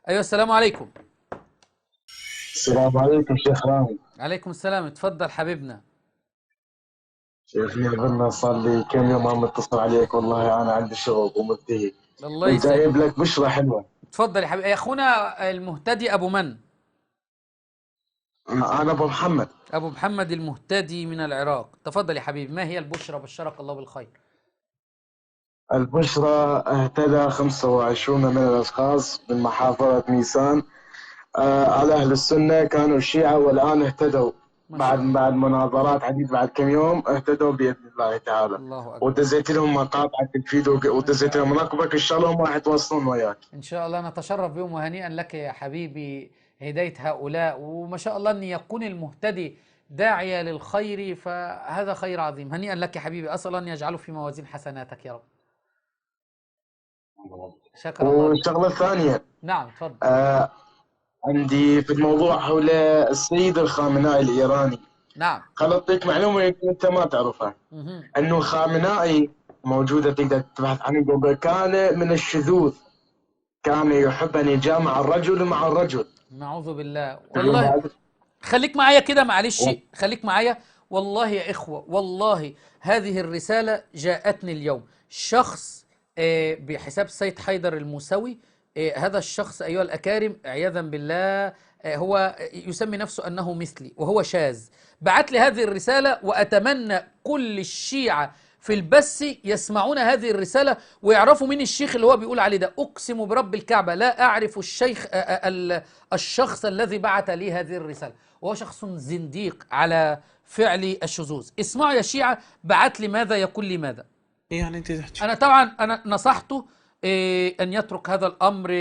ايوه، السلام عليكم. السلام عليكم شيخ رامي. عليكم السلام، اتفضل حبيبنا. شيخني قلنا صار لي كم يوم عم اتصل عليك، والله انا عندي شغل ومنتهي. الله وجايب يسهل. لك بشرة حلوة. اتفضل يا حبيبي، يا اخونا المهتدي ابو من؟ انا ابو محمد. ابو محمد المهتدي من العراق. تفضل يا حبيبي، ما هي البشرى؟ بشرك الله بالخير. البشرة اهتدى 25 من الاشخاص من محافظة ميسان، على اهل السنة كانوا الشيعة والان اهتدوا. ما بعد شاء الله. بعد مناظرات عديد، بعد كم يوم اهتدوا باذن الله تعالى. الله اكبر. ودزيت لهم مقاطع الفيديو ان ودزيت شاء لهم الله. رقبك ان شاء الله هم راح يتواصلون وياك. ان شاء الله نتشرف بهم، وهنيئا لك يا حبيبي هداية هؤلاء، وما شاء الله ان يكون المهتدي داعية للخير، فهذا خير عظيم. هنيئا لك يا حبيبي، اسال الله ان يجعله في موازين حسناتك يا رب. شكر الله لك. والشغلة الثانية، نعم اتفضل. آه، عندي في الموضوع حول السيد الخامنائي الإيراني. نعم. خل أعطيك معلومة يمكن أنت ما تعرفها. مهم. أنه الخامنائي موجودة، تقدر تبحث عنه جوجل، كان من الشذوذ. كان يحب أن يجامع الرجل مع الرجل. نعوذ بالله تخيل والله. هذا. خليك معايا كده معلش، خليك معايا. والله يا إخوة، والله هذه الرسالة جاءتني اليوم. شخص بحساب السيد حيدر الموسوي. هذا الشخص أيها الأكارم عياذا بالله، هو يسمي نفسه أنه مثلي وهو شاذ. بعت لي هذه الرسالة، وأتمنى كل الشيعة في البث يسمعون هذه الرسالة ويعرفوا مين الشيخ اللي هو بيقول عليه ده. أقسم برب الكعبة لا أعرف الشيخ الشخص الذي بعت لي هذه الرسالة، وهو شخص زنديق على فعل الشذوذ. اسمعوا يا شيعة، بعت لي ماذا يقول لي ماذا. يعني انت تحكي. أنا طبعا أنا نصحته أن يترك هذا الأمر،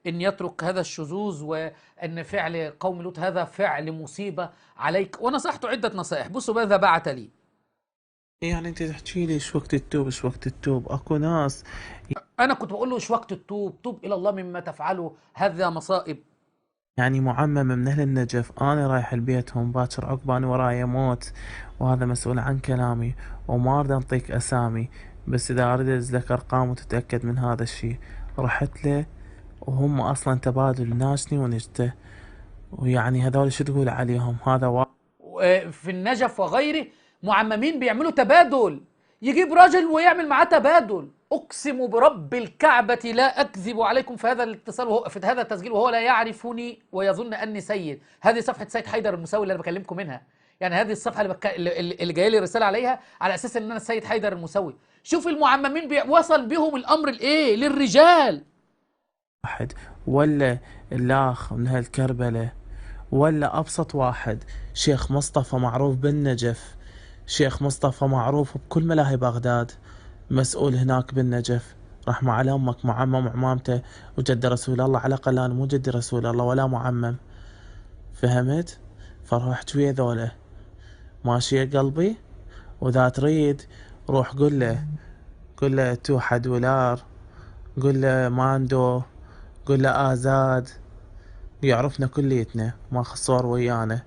أن يترك هذا الشذوذ، وأن فعل قوم لوط هذا فعل مصيبة عليك، ونصحته عدة نصائح. بصوا ماذا بعت لي. يعني انت تحكي لي ايش وقت التوب ايش وقت التوب؟ اكو ناس أنا كنت بقول له إيش وقت التوب؟ توب إلى الله مما تفعله، هذا مصائب. يعني معمم من اهل النجف، انا رايح لبيتهم باكر عقباني ورايا موت، وهذا مسؤول عن كلامي، وما اريد انطيك اسامي، بس اذا اريد ازلك ارقام وتتاكد من هذا الشيء. رحت له وهم اصلا تبادل ناشني ونجته، ويعني هذول شو تقول عليهم؟ هذا في النجف وغيره معممين بيعملوا تبادل، يجيب راجل ويعمل معاه تبادل. اقسم برب الكعبة لا اكذب عليكم، في هذا الاتصال وهو في هذا التسجيل وهو لا يعرفني ويظن اني سيد. هذه صفحة سيد حيدر المساوي اللي انا بكلمكم منها. يعني هذه الصفحة اللي جايه لي رسالة عليها على اساس ان انا السيد حيدر المساوي. شوف المعممين وصل بهم الامر لايه، للرجال. واحد، ولا الاخ من هالكربلة، ولا أبسط واحد شيخ مصطفى معروف بالنجف. شيخ مصطفى معروف بكل ملاهي بغداد، مسؤول هناك بالنجف. رحمة على أمك، معمم عمامته وجد رسول الله. على الأقل أنا مو جدي رسول الله ولا معمم، فهمت؟ فرحت ويا ذولا ماشي يا قلبي. وإذا تريد روح قل له، قل له $2، قل له ماندو، قل له آزاد، يعرفنا كليتنا، ماخذ صور ويانا.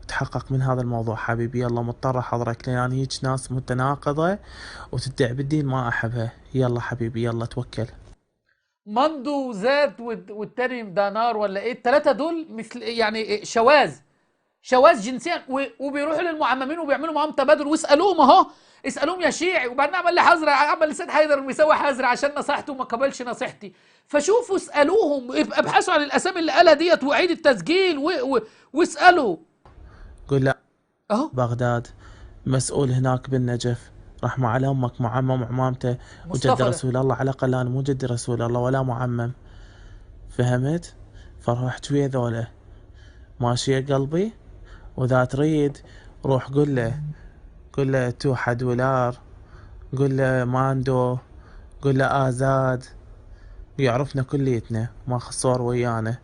تحقق من هذا الموضوع حبيبي، يلا مضطر احضرك لان هيج ناس متناقضة وتدعي بالدين ما احبها. يلا حبيبي يلا توكل. مندو وزاد والتاني دانار ولا ايه، الثلاثة دول مثل يعني شواذ، شواذ جنسيا، وبيروحوا للمعممين وبيعملوا معاهم تبادل. واسالوهم اهو، اسالوهم يا شيعي. وبعدين عمل لي حظر، عمل لسيد حيدر بيسوي حظر عشان نصيحته وما قبلش نصيحتي. فشوفوا اسالوهم، ابحثوا عن الاسامي اللي قالها ديت وعيد التسجيل واسالوا قل لا اهو. بغداد، مسؤول هناك بالنجف. رحمة على امك، معمم عمامته وجد مصطفى ده. رسول الله. على الاقل انا مو جدي رسول الله ولا معمم، فهمت؟ فرحت ويا ذولا ماشي يا قلبي. واذا تريد روح قل له، قل له $2، قل له ماندو، قل له آزاد، يعرفنا كليتنا، ماخذ صور ويانا.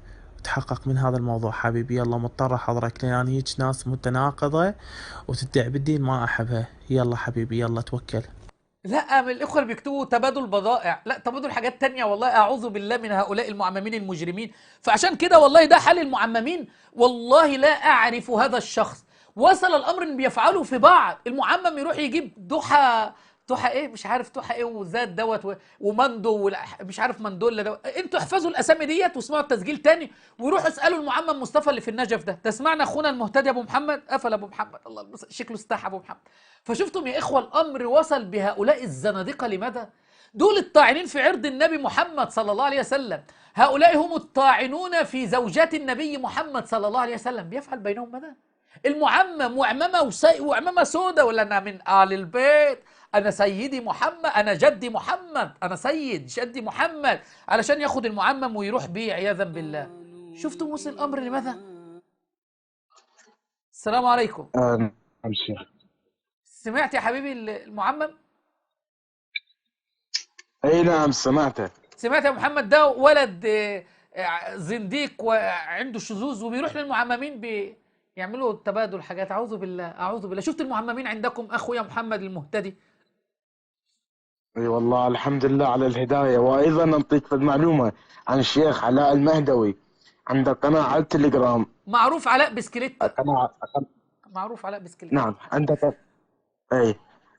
تحقق من هذا الموضوع حبيبي، يلا مضطر احضرك لان هيج ناس متناقضة وتدعي بالدين ما احبها. يلا حبيبي يلا توكل. لا، من الاخوه اللي بيكتبوا تبادل بضائع، لا تبادل حاجات تانية. والله اعوذ بالله من هؤلاء المعممين المجرمين. فعشان كده والله ده حال المعممين. والله لا اعرف هذا الشخص. وصل الامر ان بيفعلوا في بعض. المعمم يروح يجيب ضحى توحة ايه مش عارف توحة ايه وزاد دوت ومندو مش عارف مندولا دوت. انتوا احفظوا الاسامي ديت واسمعوا التسجيل تاني وروحوا اسالوا المعمم مصطفى اللي في النجف ده. تسمعنا اخونا المهتدي ابو محمد قفل ابو محمد الله شكله استحى ابو محمد. فشفتم يا اخوه الامر وصل بهؤلاء الزنادقه لماذا؟ دول الطاعنين في عرض النبي محمد صلى الله عليه وسلم، هؤلاء هم الطاعنون في زوجات النبي محمد صلى الله عليه وسلم. بيفعل بينهم ماذا؟ المعمم وعمامة سودة، ولا أنا من آل البيت، أنا سيدي محمد، أنا جدي محمد، أنا سيد جدي محمد، علشان ياخد المعمم ويروح بيه عياذا بالله. شفتوا وصل الأمر لماذا؟ السلام عليكم. نعم شيخ. سمعت يا حبيبي المعمم؟ اي نعم سمعته. سمعت يا محمد؟ ده ولد زنديق وعنده شذوذ وبيروح للمعممين يعملوا تبادل حاجات. اعوذ بالله اعوذ بالله. شفت المعممين عندكم اخويا محمد المهتدي؟ اي والله الحمد لله على الهدايه. وايضا انطيك معلومه عن الشيخ علاء المهدوي، عنده قناه على التليجرام. معروف علاء بسكليت. معروف علاء بسكليت. نعم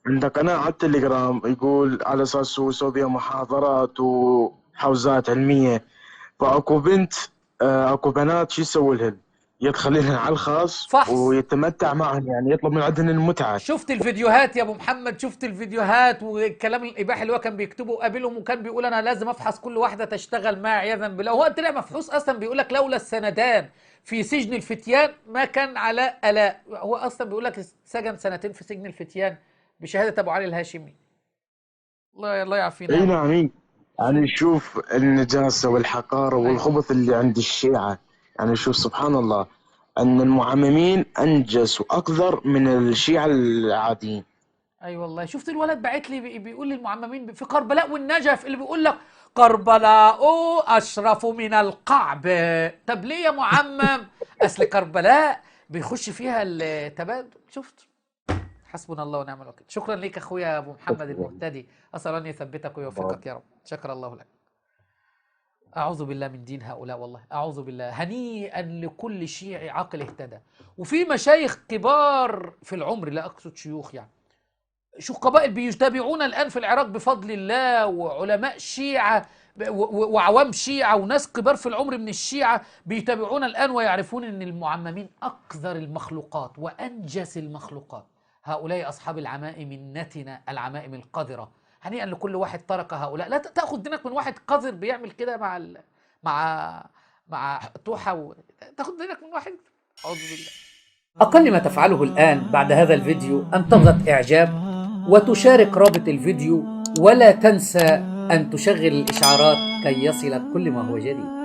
عنده قناه على التليجرام، يقول على اساس هو يسوي بها محاضرات وحوزات علميه. فاكو بنت اكو بنات شو يسوي لهن؟ يدخلين على الخاص فحص ويتمتع معهم، يعني يطلب من عندهم المتعه. شفت الفيديوهات يا ابو محمد؟ شفت الفيديوهات والكلام الاباحي اللي هو كان بيكتبه قابلهم، وكان بيقول انا لازم افحص كل واحده تشتغل معي عياذا بالله. هو طلع مفحوص اصلا. بيقول لك لولا السندان في سجن الفتيان ما كان علاء الاء. هو اصلا بيقول لك سجن 2 سنين في سجن الفتيان بشهاده ابو علي الهاشمي. الله يعافينا. اي نعم. يعني شوف النجاسه والحقاره والخبث اللي عند الشيعه. يعني شوف سبحان الله ان المعممين انجس واقذر من الشيعه العاديين. اي والله. شفت الولد باعت لي بيقول لي المعممين في كربلاء والنجف، اللي بيقول لك كربلاء اشرف من القعبه. طب ليه يا معمم؟ اصل كربلاء بيخش فيها التبادل. شفت؟ حسبنا الله ونعم الوكيل. شكرا لك اخويا ابو محمد المهتدي، اسال ان يثبتك ويوفقك يا رب. شكر الله لك. أعوذ بالله من دين هؤلاء، والله أعوذ بالله. هنيئا لكل شيعي عاقل اهتدى. وفي مشايخ كبار في العمر، لا أقصد شيوخ يعني، شيوخ قبائل بيتابعون الآن في العراق بفضل الله، وعلماء شيعة وعوام شيعة وناس كبار في العمر من الشيعة بيتابعون الآن ويعرفون أن المعممين أقذر المخلوقات وأنجس المخلوقات. هؤلاء أصحاب العمائم النتنة، العمائم القذرة. هنيئا لكل واحد ترك هؤلاء. لا تاخذ دينك من واحد قذر بيعمل كده مع توحة تاخذ دينك من واحد. اعوذ بالله. اقل ما تفعله الان بعد هذا الفيديو ان تضغط اعجاب وتشارك رابط الفيديو، ولا تنسى ان تشغل الاشعارات كي يصلك كل ما هو جديد.